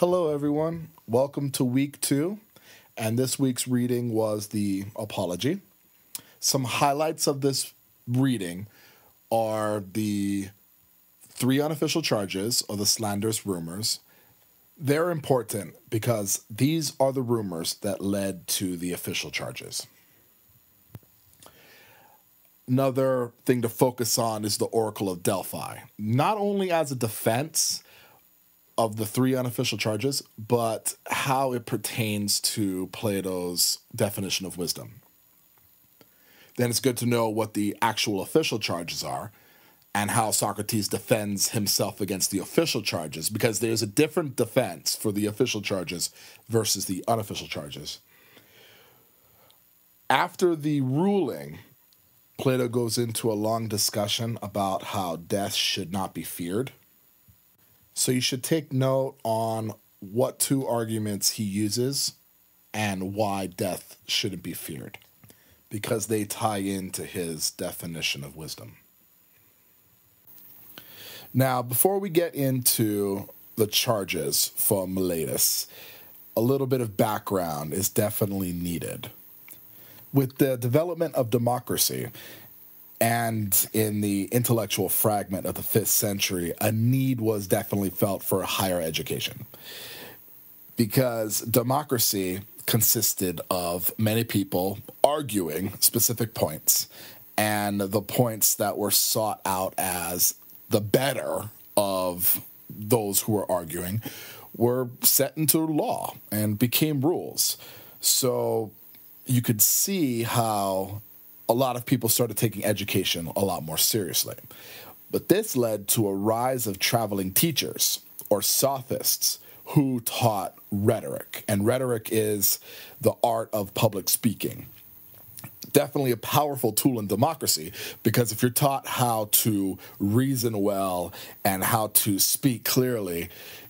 Hello, everyone. Welcome to week 2. And this week's reading was the Apology. Some highlights of this reading are the 3 unofficial charges, or the slanderous rumors. They're important because these are the rumors that led to the official charges. Another thing to focus on is the Oracle of Delphi, not only as a defense of the 3 unofficial charges, but how it pertains to Plato's definition of wisdom. Then it's good to know what the actual official charges are and how Socrates defends himself against the official charges, because there's a different defense for the official charges versus the unofficial charges. After the ruling, Plato goes into a long discussion about how death should not be feared. So you should take note on what 2 arguments he uses and why death shouldn't be feared, because they tie into his definition of wisdom. Now, before we get into the charges for Meletus, a little bit of background is definitely needed. With the development of democracy, and in the intellectual fragment of the 5th century, a need was definitely felt for higher education, because democracy consisted of many people arguing specific points, and the points that were sought out as the better of those who were arguing were set into law and became rules. So you could see how a lot of people started taking education a lot more seriously. But this led to a rise of traveling teachers, or sophists, who taught rhetoric. And rhetoric is the art of public speaking. Definitely a powerful tool in democracy, because if you're taught how to reason well and how to speak clearly,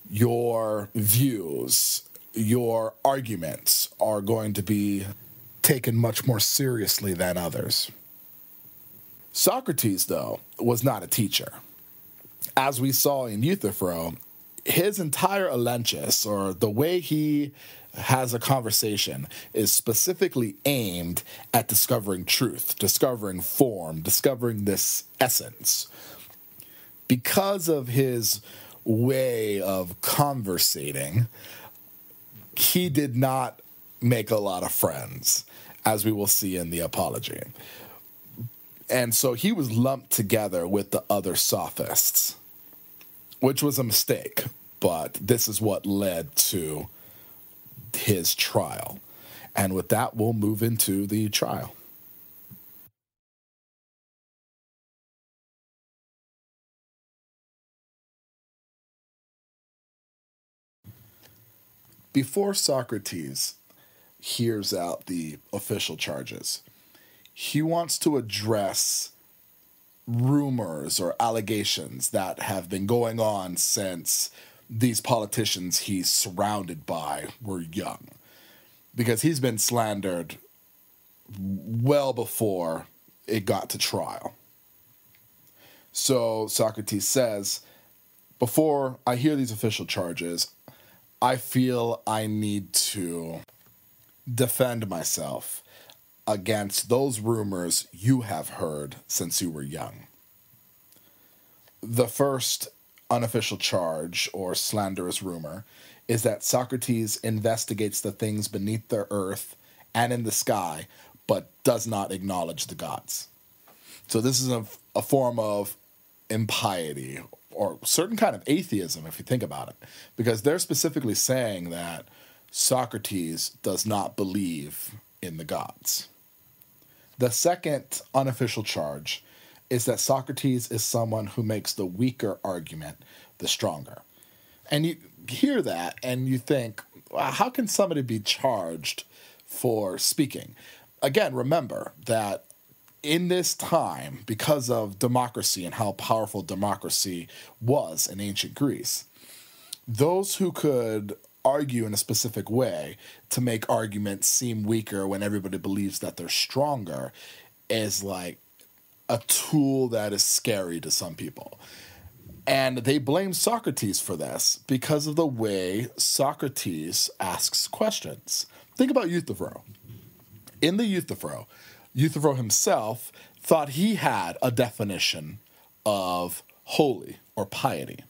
your views, your arguments are going to be taken much more seriously than others. Socrates, though, was not a teacher. As we saw in Euthyphro, his entire elenchus, or the way he has a conversation, is specifically aimed at discovering truth, discovering form, discovering this essence. Because of his way of conversating, he did not make a lot of friends, as we will see in the Apology. And so he was lumped together with the other sophists, which was a mistake, but this is what led to his trial. And with that, we'll move into the trial. Before Socrates hears out the official charges, he wants to address rumors or allegations that have been going on since these politicians he's surrounded by were young, because he's been slandered well before it got to trial. So Socrates says, before I hear these official charges, I feel I need to defend myself against those rumors you have heard since you were young. The first unofficial charge, or slanderous rumor, is that Socrates investigates the things beneath the earth and in the sky, but does not acknowledge the gods. So this is a form of impiety, or certain kind of atheism, if you think about it, because they're specifically saying that Socrates does not believe in the gods. The second unofficial charge is that Socrates is someone who makes the weaker argument the stronger. And you hear that and you think, well, how can somebody be charged for speaking? Again, remember that in this time, because of democracy and how powerful democracy was in ancient Greece, those who could argue in a specific way to make arguments seem weaker when everybody believes that they're stronger is like a tool that is scary to some people. And they blame Socrates for this because of the way Socrates asks questions. Think about Euthyphro. In the Euthyphro himself thought he had a definition of holy or piety.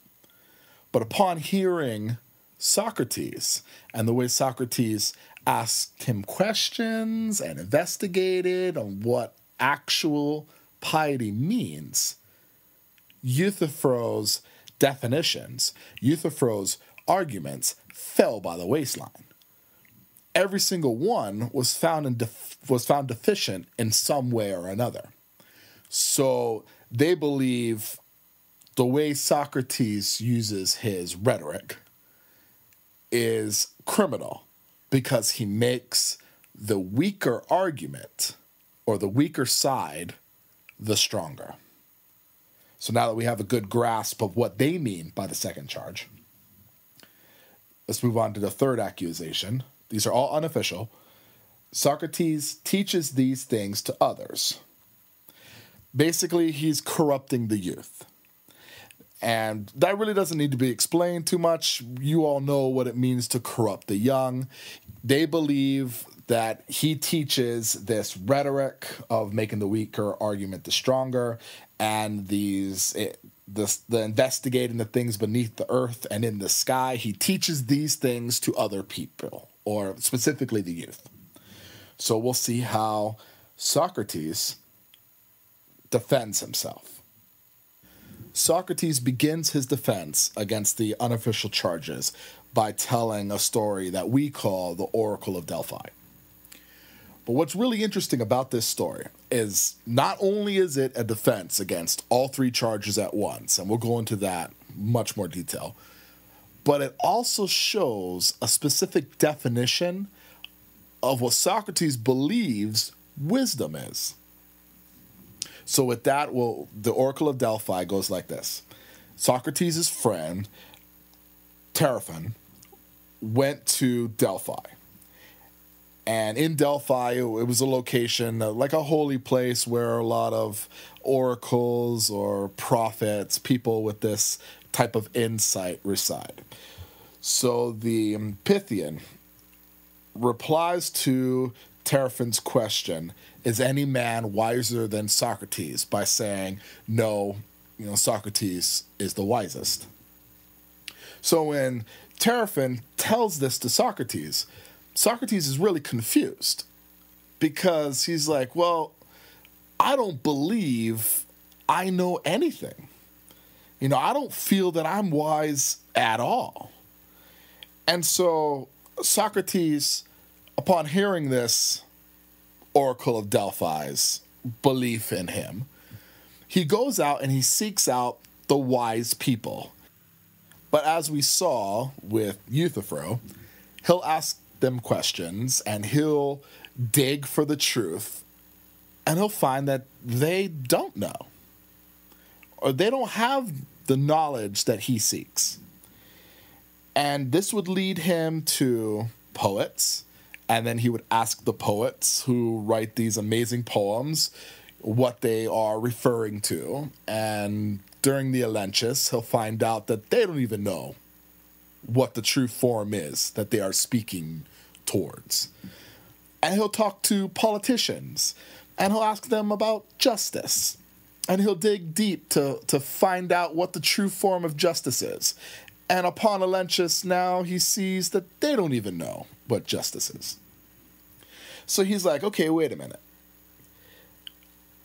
But upon hearing Socrates and the way Socrates asked him questions and investigated on what actual piety means, Euthyphro's definitions, Euthyphro's arguments fell by the wayside. Every single one was found deficient in some way or another. So they believe the way Socrates uses his rhetoric is criminal because he makes the weaker argument or the weaker side the stronger. So now that we have a good grasp of what they mean by the second charge, let's move on to the third accusation. These are all unofficial. Socrates teaches these things to others. Basically, he's corrupting the youth. And that really doesn't need to be explained too much. You all know what it means to corrupt the young. They believe that he teaches this rhetoric of making the weaker argument the stronger, and the investigating the things beneath the earth and in the sky. He teaches these things to other people, or specifically the youth. So we'll see how Socrates defends himself. Socrates begins his defense against the unofficial charges by telling a story that we call the Oracle of Delphi. But what's really interesting about this story is not only is it a defense against all three charges at once, and we'll go into that much more detail, but it also shows a specific definition of what Socrates believes wisdom is. So with that, the Oracle of Delphi goes like this. Socrates' friend, Teraphon, went to Delphi. And in Delphi, it was a location, like a holy place where a lot of oracles or prophets, people with this type of insight reside. So the Pythian replies to Teraphon's question, is any man wiser than Socrates, by saying, no, Socrates is the wisest. So when Teraphon tells this to Socrates, Socrates is really confused because he's like, well, I don't believe I know anything. I don't feel that I'm wise at all. And so Socrates, upon hearing this Oracle of Delphi's belief in him, he goes out and he seeks out the wise people. But as we saw with Euthyphro, he'll ask them questions and he'll dig for the truth, and he'll find that they don't know, or they don't have the knowledge that he seeks. And this would lead him to poets, and then he would ask the poets who write these amazing poems what they are referring to. And during the Elenchus, he'll find out that they don't even know what the true form is that they are speaking towards. And he'll talk to politicians, and he'll ask them about justice. And he'll dig deep to find out what the true form of justice is. And upon Elenchus, now he sees that they don't even know what justice is. So he's like, okay, wait a minute.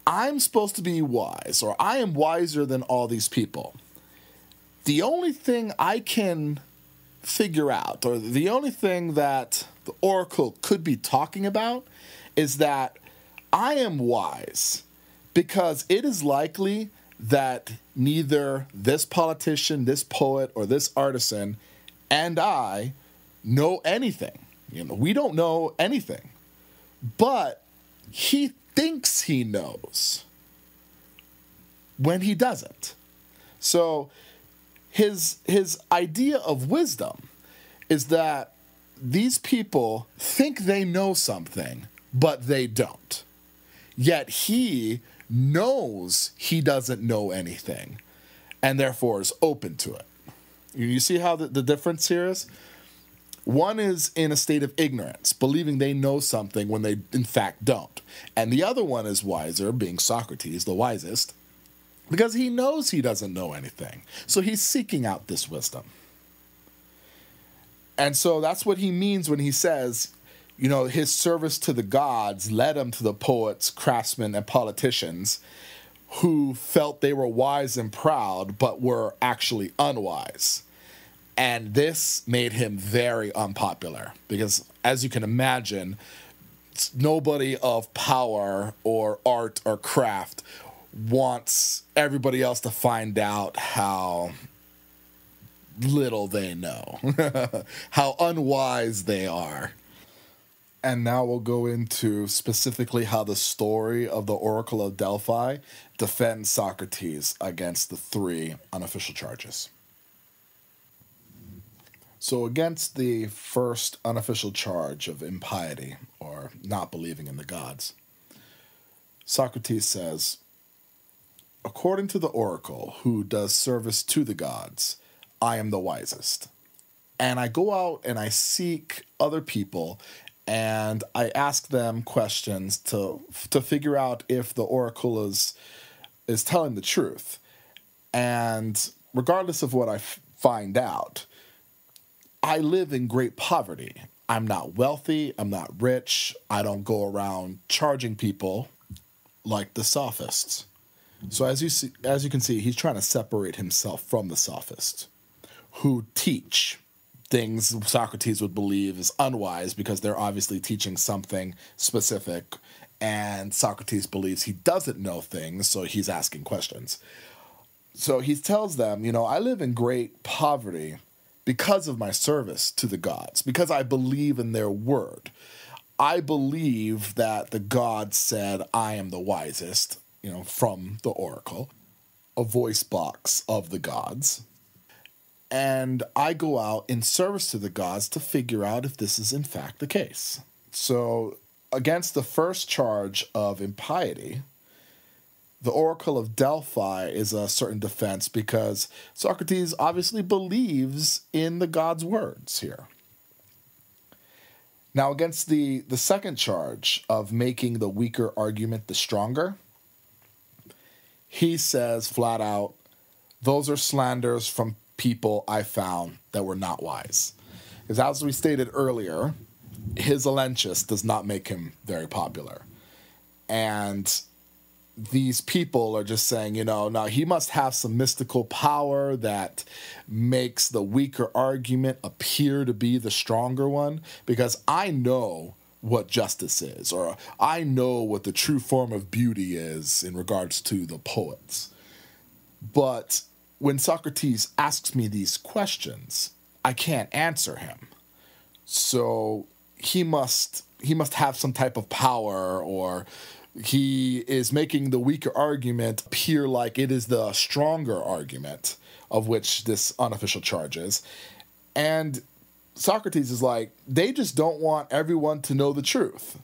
I'm supposed to be wise, or I am wiser than all these people. The only thing I can figure out, or the only thing that the oracle could be talking about, is that I am wise because it is likely that neither this politician, this poet, or this artisan and I know anything. We don't know anything. But he thinks he knows when he doesn't. So his idea of wisdom is that these people think they know something, but they don't. Yet he knows he doesn't know anything. and therefore is open to it. You see how the difference here is? One is in a state of ignorance, believing they know something when they in fact don't. And the other one is wiser, being Socrates, the wisest, because he knows he doesn't know anything. So he's seeking out this wisdom. And so that's what he means when he says, you know, his service to the gods led him to the poets, craftsmen, and politicians who felt they were wise and proud, but were actually unwise. And this made him very unpopular because, as you can imagine, nobody of power or art or craft wants everybody else to find out how little they know, how unwise they are. And now we'll go into specifically how the story of the Oracle of Delphi defends Socrates against the 3 unofficial charges. So against the first unofficial charge of impiety, or not believing in the gods, Socrates says, according to the oracle who does service to the gods, I am the wisest. And I go out and I seek other people and I ask them questions to figure out if the oracle is telling the truth. And regardless of what I find out, I live in great poverty. I'm not wealthy. I'm not rich. I don't go around charging people like the sophists. So as you can see, he's trying to separate himself from the sophists who teach things Socrates would believe is unwise because they're obviously teaching something specific, and Socrates believes he doesn't know things, so he's asking questions. So he tells them, you know, I live in great poverty because of my service to the gods, because I believe in their word. I believe that the gods said, I am the wisest, you know, from the oracle, a voice box of the gods. And I go out in service to the gods to figure out if this is in fact the case. So against the first charge of impiety, the Oracle of Delphi is a certain defense because Socrates obviously believes in the gods' words here. Now, against the second charge of making the weaker argument the stronger, he says flat out, those are slanders from people I found that were not wise. Because as we stated earlier, his Olentius does not make him very popular. And these people are just saying, you know, now he must have some mystical power that makes the weaker argument appear to be the stronger one, because I know what justice is, or I know what the true form of beauty is in regards to the poets. But when Socrates asks me these questions, I can't answer him. So he must have some type of power, or he is making the weaker argument appear like it is the stronger argument, of which this unofficial charge is. And Socrates is like, they just don't want everyone to know the truth,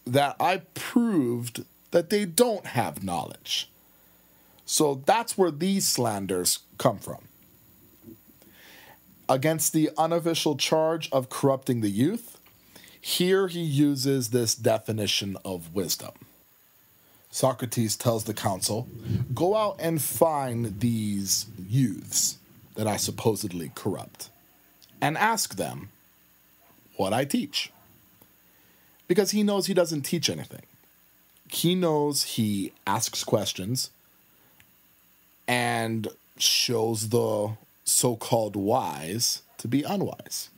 that I proved that they don't have knowledge. So that's where these slanders come from. Against the unofficial charge of corrupting the youth, here he uses this definition of wisdom. Socrates tells the council, go out and find these youths that I supposedly corrupt and ask them what I teach. Because he knows he doesn't teach anything. He knows he asks questions and shows the so-called wise to be unwise.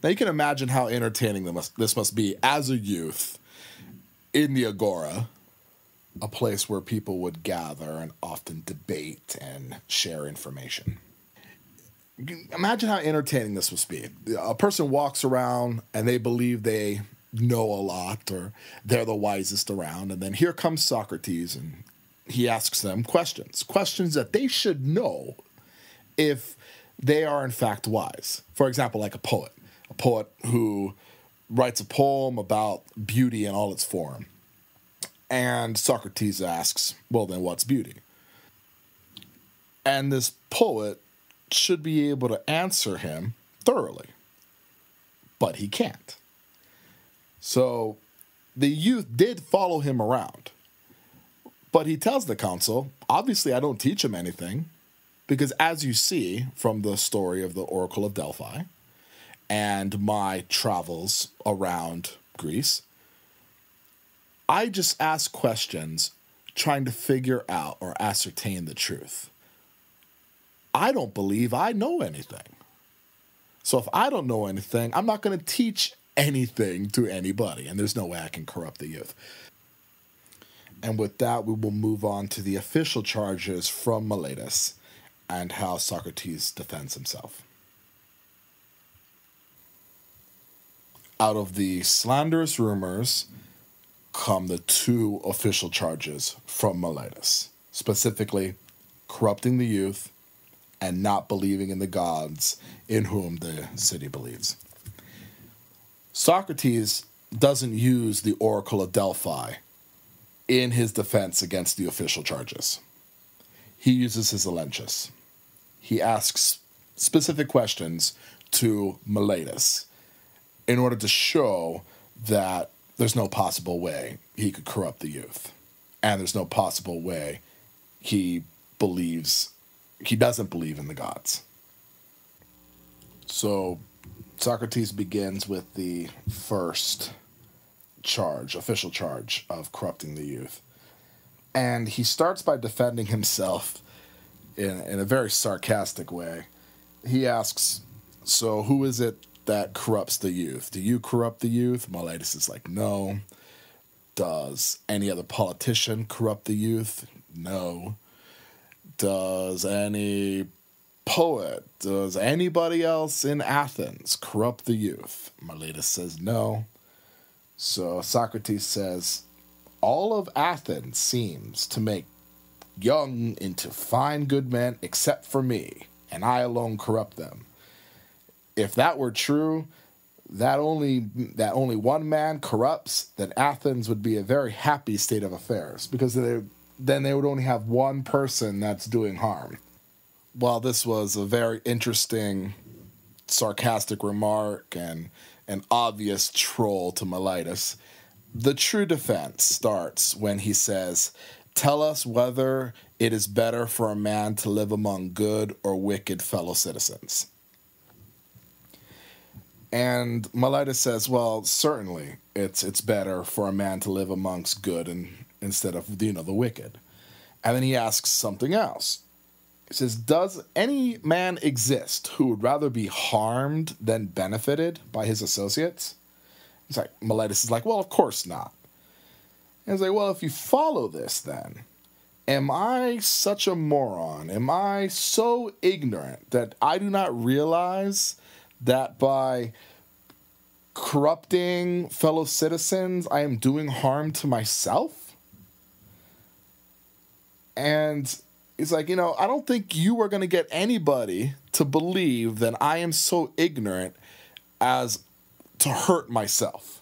Now you can imagine how entertaining this must be as a youth in the Agora, a place where people would gather and often debate and share information. Imagine how entertaining this must be. A person walks around and they believe they know a lot, or they're the wisest around, and then here comes Socrates and he asks them questions that they should know if they are in fact wise. For example, like a poet who writes a poem about beauty in all its form. And Socrates asks, well, then what's beauty? And this poet should be able to answer him thoroughly. But he can't. So the youth did follow him around. But he tells the council, obviously I don't teach him anything. Because as you see from the story of the Oracle of Delphi and my travels around Greece, I just ask questions trying to figure out or ascertain the truth. I don't believe I know anything. So if I don't know anything, I'm not going to teach anything to anybody, and there's no way I can corrupt the youth. And with that, we will move on to the official charges from Meletus and how Socrates defends himself. Out of the slanderous rumors come the two official charges from Meletus, specifically corrupting the youth and not believing in the gods in whom the city believes. Socrates doesn't use the Oracle of Delphi in his defense against the official charges. He uses his Elenchus. He asks specific questions to Meletus in order to show that there's no possible way he could corrupt the youth. And there's no possible way he doesn't believe in the gods. So Socrates begins with the first charge, official charge of corrupting the youth. And he starts by defending himself in a very sarcastic way. He asks, so who is it that corrupts the youth? Do you corrupt the youth? Meletus is like, no. Does any other politician corrupt the youth? No. Does any poet, does anybody else in Athens corrupt the youth? Meletus says no. So Socrates says, all of Athens seems to make young into fine good men except for me, and I alone corrupt them. If that were true, that only one man corrupts, then Athens would be a very happy state of affairs, because then they would only have one person that's doing harm. While this was a very interesting, sarcastic remark and an obvious troll to Meletus, the true defense starts when he says, tell us whether it is better for a man to live among good or wicked fellow citizens. And Meletus says, well, certainly it's better for a man to live amongst good and instead of the wicked. And then he asks something else. He says, does any man exist who would rather be harmed than benefited by his associates? He's like, Meletus is like, well, of course not. And he's like, well, if you follow this then, am I such a moron? Am I so ignorant that I do not realize that by corrupting fellow citizens, I am doing harm to myself? And he's like, I don't think you are going to get anybody to believe that I am so ignorant as to hurt myself.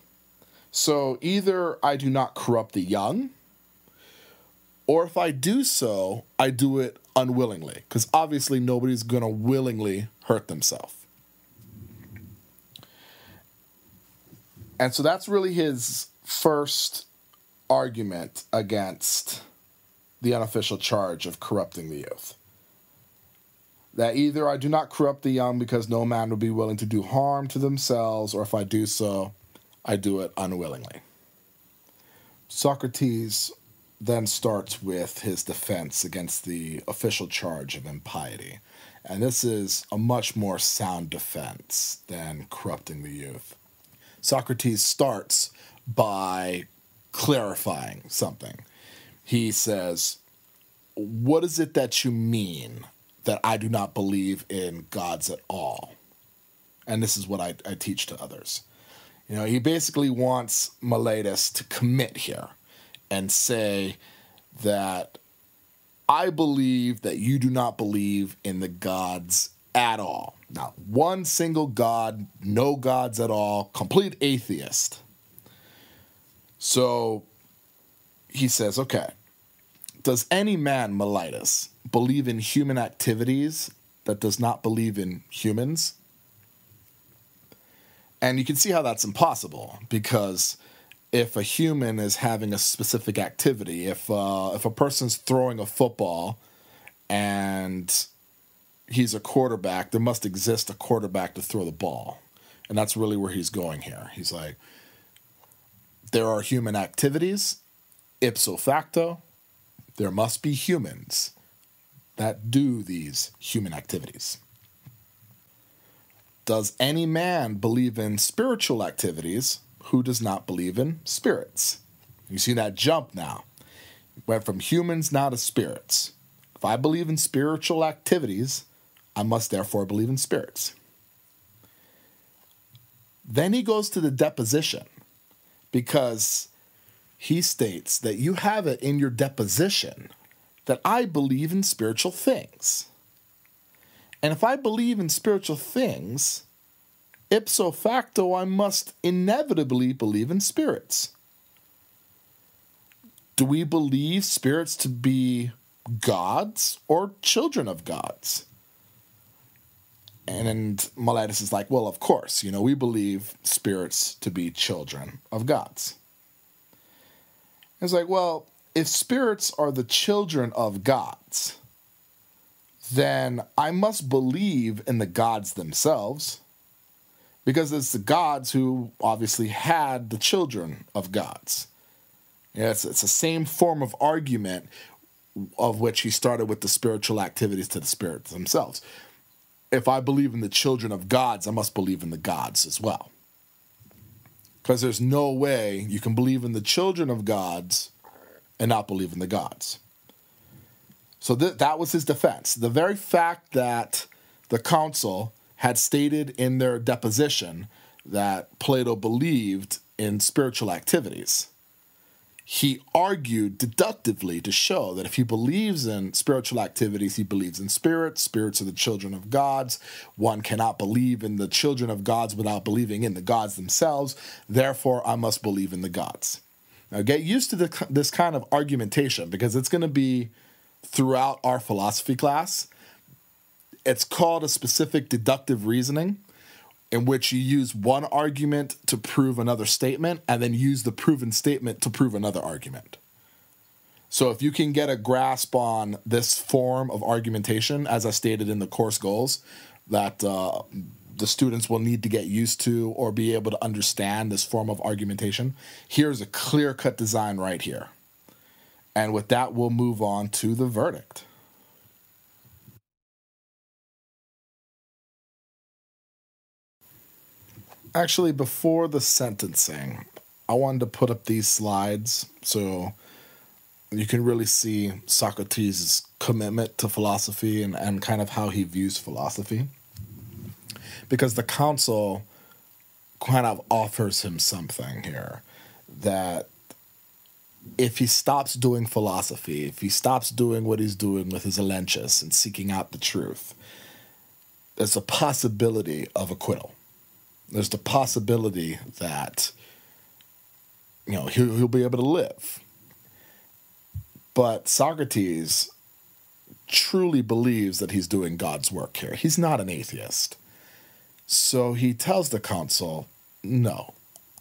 So either I do not corrupt the young, or if I do so, I do it unwillingly, because obviously nobody's going to willingly hurt themselves. And so that's really his first argument against the unofficial charge of corrupting the youth. That either I do not corrupt the young because no man would be willing to do harm to themselves, or if I do so, I do it unwillingly. Socrates then starts with his defense against the official charge of impiety. And this is a much more sound defense than corrupting the youth. Socrates starts by clarifying something. He says, what is it that you mean that I do not believe in gods at all? And this is what I teach to others. He basically wants Meletus to commit here and say that I believe that you do not believe in the gods at all. Not one single god, no gods at all, complete atheist. So he says, okay, does any man, Meletus, believe in human activities that does not believe in humans. And you can see how that's impossible, because if a human is having a specific activity, if a person's throwing a football and he's a quarterback, there must exist a quarterback to throw the ball. And that's really where he's going here. He's like, there are human activities, ipso facto, there must be humans that do these human activities. Does any man believe in spiritual activities who does not believe in spirits? You see that jump now. Went from humans now to spirits. If I believe in spiritual activities, I must therefore believe in spirits. Then he goes to the deposition, because he states that you have it in your deposition that I believe in spiritual things. And if I believe in spiritual things, ipso facto, I must inevitably believe in spirits. Do we believe spirits to be gods or children of gods? And Meletus is like, well, of course, we believe spirits to be children of gods. It's like, well, if spirits are the children of gods, then I must believe in the gods themselves, because it's the gods who obviously had the children of gods. It's the same form of argument of which he started with the spiritual activities to the spirits themselves. If I believe in the children of gods, I must believe in the gods as well. Because there's no way you can believe in the children of gods and not believe in the gods. So that was his defense. The very fact that the council had stated in their deposition that Plato believed in spiritual activities, he argued deductively to show that if he believes in spiritual activities, he believes in spirits. Spirits are the children of gods. One cannot believe in the children of gods without believing in the gods themselves. Therefore, I must believe in the gods. Now, get used to this kind of argumentation, because it's going to be throughout our philosophy class. It's called a specific deductive reasoning, in which you use one argument to prove another statement and then use the proven statement to prove another argument. So if you can get a grasp on this form of argumentation, as I stated in the course goals, that the students will need to get used to or be able to understand this form of argumentation, here's a clear-cut design right here. And with that, we'll move on to the verdict. Actually, before the sentencing, I wanted to put up these slides so you can really see Socrates' commitment to philosophy and kind of how he views philosophy. Because the council kind of offers him something here, that if he stops doing philosophy, if he stops doing what he's doing with his Elenchus and seeking out the truth, there's a possibility of acquittal. There's the possibility that, he'll be able to live. But Socrates truly believes that he's doing God's work here. He's not an atheist. So he tells the council, no,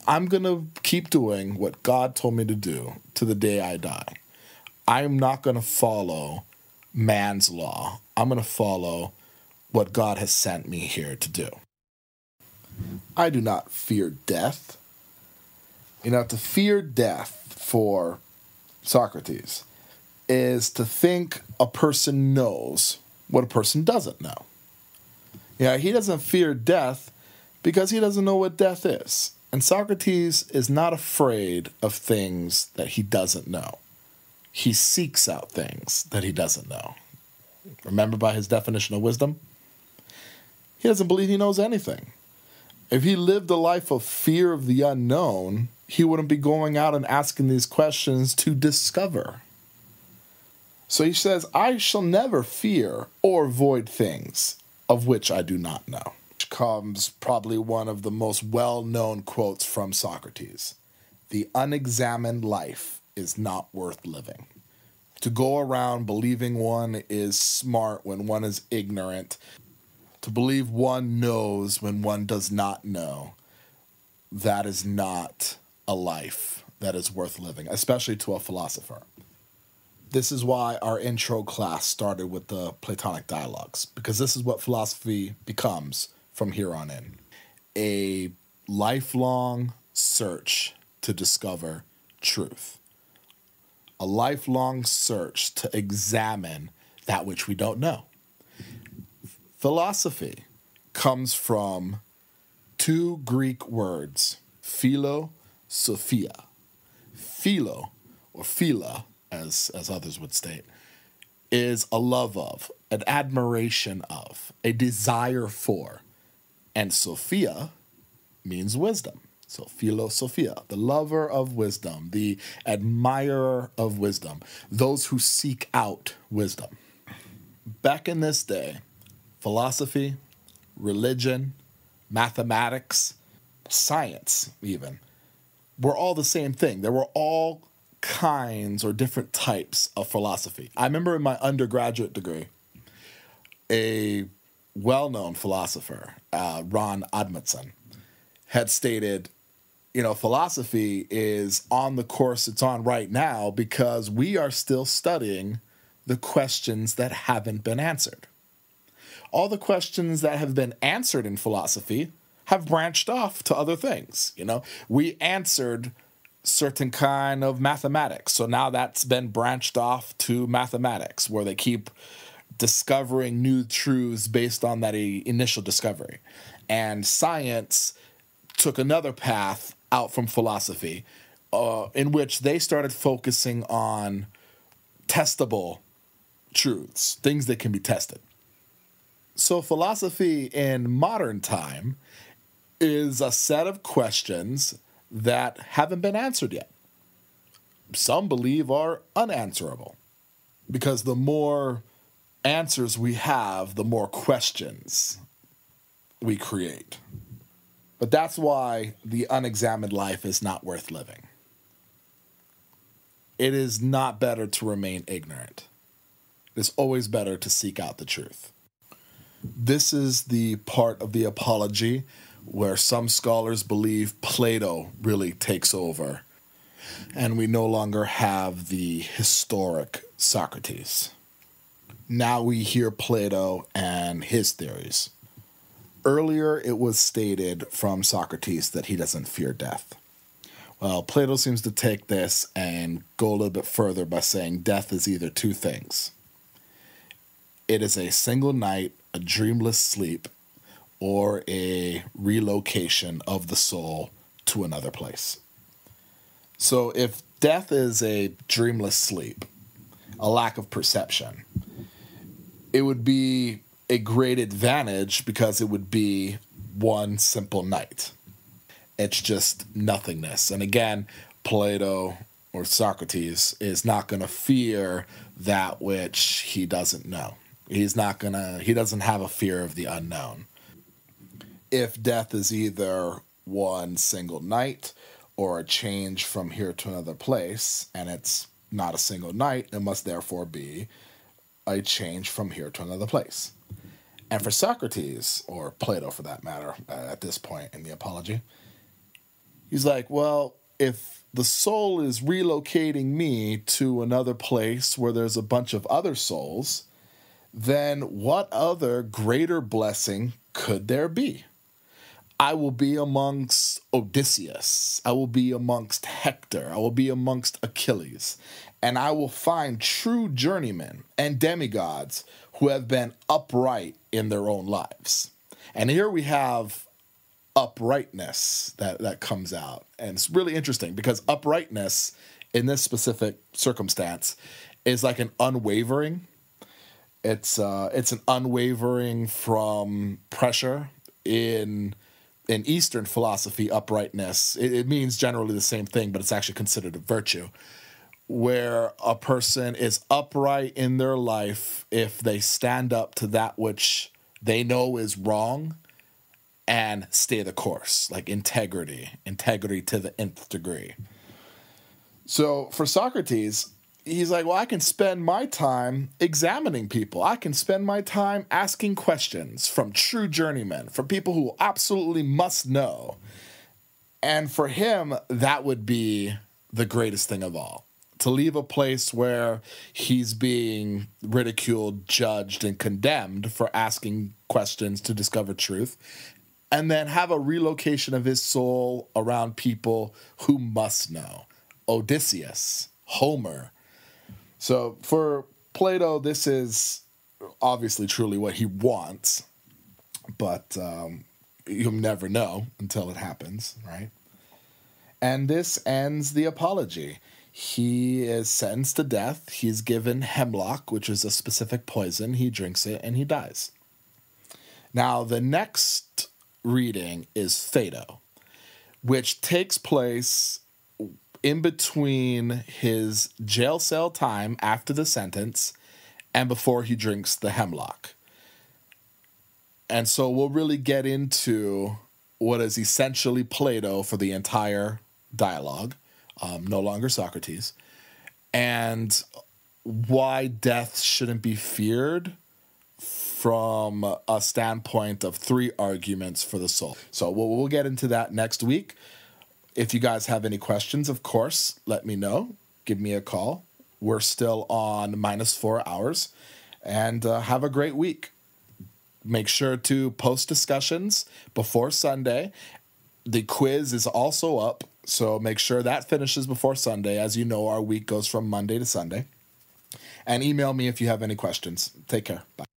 I'm going to keep doing what God told me to do to the day I die. I'm not going to follow man's law. I'm going to follow what God has sent me here to do. I do not fear death. To fear death for Socrates is to think a person knows what a person doesn't know. He doesn't fear death because he doesn't know what death is. And Socrates is not afraid of things that he doesn't know. He seeks out things that he doesn't know. Remember by his definition of wisdom? He doesn't believe he knows anything. If he lived a life of fear of the unknown, he wouldn't be going out and asking these questions to discover. So he says, I shall never fear or avoid things of which I do not know. Which comes probably one of the most well-known quotes from Socrates. The unexamined life is not worth living. To go around believing one is smart when one is ignorant, to believe one knows when one does not know, that is not a life that is worth living, especially to a philosopher. This is why our intro class started with the Platonic dialogues, because this is what philosophy becomes from here on in. A lifelong search to discover truth. A lifelong search to examine that which we don't know. Philosophy comes from two Greek words, philo, sophia. Philo, or phila, as others would state, is a love of, an admiration of, a desire for. And sophia means wisdom. So philosophia, the lover of wisdom, the admirer of wisdom, those who seek out wisdom. Back in this day, philosophy, religion, mathematics, science even, were all the same thing. There were all kinds or different types of philosophy. I remember in my undergraduate degree, a well-known philosopher, Ron Admutson, had stated, philosophy is on the course it's on right now because we are still studying the questions that haven't been answered. All the questions that have been answered in philosophy have branched off to other things. We answered certain kind of mathematics, so now that's been branched off to mathematics, where they keep discovering new truths based on that initial discovery. And science took another path out from philosophy, in which they started focusing on testable truths, things that can be tested. So philosophy in modern time is a set of questions that haven't been answered yet. Some believe are unanswerable, because the more answers we have, the more questions we create. But that's why the unexamined life is not worth living. It is not better to remain ignorant. It is always better to seek out the truth. This is the part of the apology where some scholars believe Plato really takes over, and we no longer have the historic Socrates. Now we hear Plato and his theories. Earlier, it was stated from Socrates that he doesn't fear death. Well, Plato seems to take this and go a little bit further by saying death is either two things. It is a single night, a dreamless sleep, or a relocation of the soul to another place. So if death is a dreamless sleep, a lack of perception, it would be a great advantage because it would be one simple night. It's just nothingness. And again, Plato or Socrates is not going to fear that which he doesn't know. He doesn't have a fear of the unknown. If death is either one single night or a change from here to another place, and it's not a single night, it must therefore be a change from here to another place. And for Socrates, or Plato for that matter, at this point in the apology, he's like, well, if the soul is relocating me to another place where there's a bunch of other souls, then what other greater blessing could there be? I will be amongst Odysseus. I will be amongst Hector. I will be amongst Achilles. And I will find true journeymen and demigods who have been upright in their own lives. And here we have uprightness that comes out. And it's really interesting because uprightness in this specific circumstance is like an unwavering. It's an unwavering from pressure. In Eastern philosophy, uprightness, it means generally the same thing, but it's actually considered a virtue, where a person is upright in their life if they stand up to that which they know is wrong and stay the course, like integrity to the nth degree. So for Socrates, he's like, well, I can spend my time examining people. I can spend my time asking questions from true journeymen, from people who absolutely must know. And for him, that would be the greatest thing of all. To leave a place where he's being ridiculed, judged, and condemned for asking questions to discover truth, and then have a relocation of his soul around people who must know. Odysseus, Homer. So for Plato, this is obviously truly what he wants, but you'll never know until it happens, right? And this ends the apology. He is sentenced to death. He's given hemlock, which is a specific poison. He drinks it and he dies. Now, the next reading is Phaedo, which takes place in between his jail cell time after the sentence and before he drinks the hemlock. And so we'll really get into what is essentially Plato for the entire dialogue, no longer Socrates, and why death shouldn't be feared from a standpoint of 3 arguments for the soul. So we'll get into that next week. If you guys have any questions, of course, let me know. Give me a call. We're still on -4 hours. And have a great week. Make sure to post discussions before Sunday. The quiz is also up, so make sure that finishes before Sunday. As you know, our week goes from Monday to Sunday. And email me if you have any questions. Take care. Bye.